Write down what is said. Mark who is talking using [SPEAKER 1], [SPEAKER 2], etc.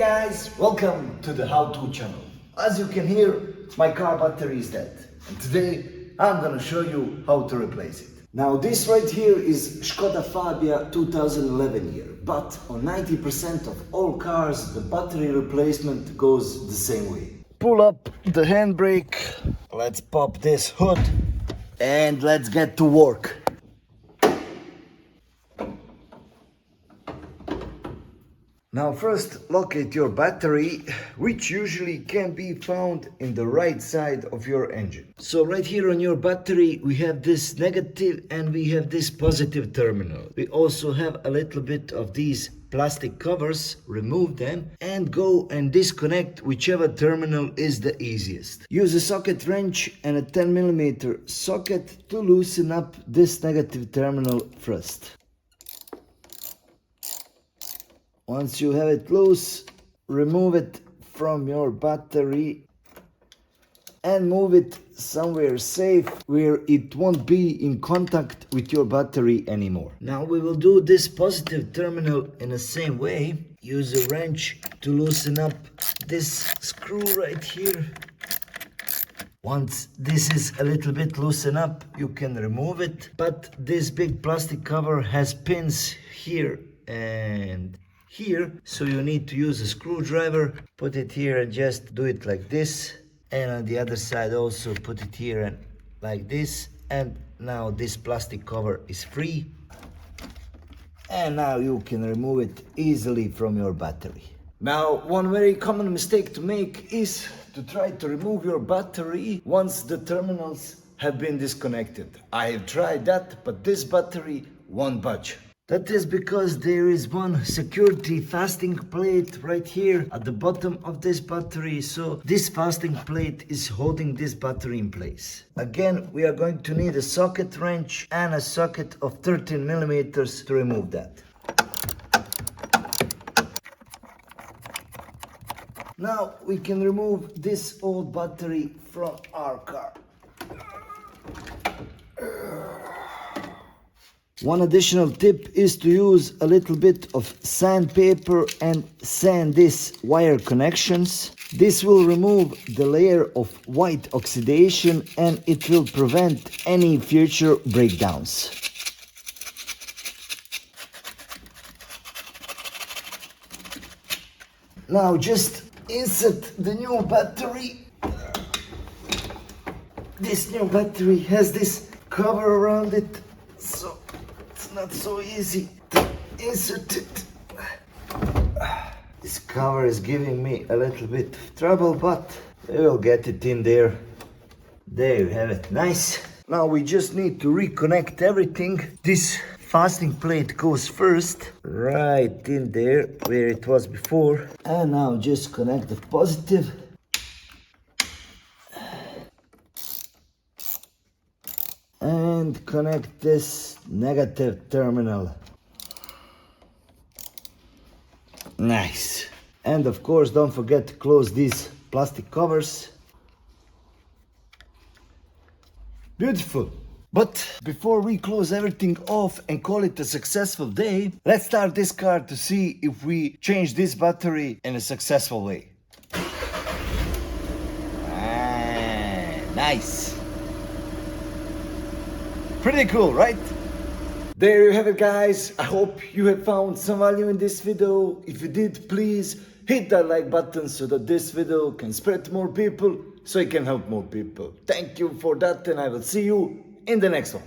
[SPEAKER 1] guys, welcome to the how-to channel. As you can hear, my car battery is dead. And today I'm gonna show you how to replace it. Now this right here is Skoda Fabia 2011 year, but on 90% of all cars the battery replacement goes the same way. Pull up the handbrake, let's pop this hood and let's get to work. Now first locate your battery, which usually can be found in the right side of your engine. So right here on your battery we have this negative and we have this positive terminal. We also have a little bit of these plastic covers. Remove them and go and disconnect whichever terminal is the easiest. Use a socket wrench and a 10mm socket to loosen up this negative terminal first. Once you have it loose, remove it from your battery and move it somewhere safe where it won't be in contact with your battery anymore. Now we will do this positive terminal in the same way. Use a wrench to loosen up this screw right here. Once this is a little bit loosened up, you can remove it. But this big plastic cover has pins here and here, so you need to use a screwdriver. Put it here and just do it like this, and on the other side also put it here and like this, and now this plastic cover is free, and now you can remove it easily from your battery. Now one very common mistake to make is to try to remove your battery once the terminals have been disconnected. I have tried that, but this battery won't budge. That is because there is one security fastening plate right here at the bottom of this battery. So this fastening plate is holding this battery in place. Again, we are going to need a socket wrench and a socket of 13mm to remove that. Now we can remove this old battery from our car. One additional tip is to use a little bit of sandpaper and sand these wire connections. This will remove the layer of white oxidation and it will prevent any future breakdowns. Now just insert the new battery. This new battery has this cover around it, so not so easy to insert it. This cover is giving me a little bit of trouble, but we will get it in there. There you have it, nice. Now we just need to reconnect everything. This fastening plate goes first, right in there where it was before. And now just connect the positive. And connect this negative terminal. Nice. And of course don't forget to close these plastic covers. Beautiful. But before we close everything off and call it a successful day, let's start this car to see if we change this battery in a successful way. Nice. Pretty cool, right? There you have it, guys. I hope you have found some value in this video. If you did, please hit that like button so that this video can spread to more people, so it can help more people. Thank you for that, and I will see you in the next one.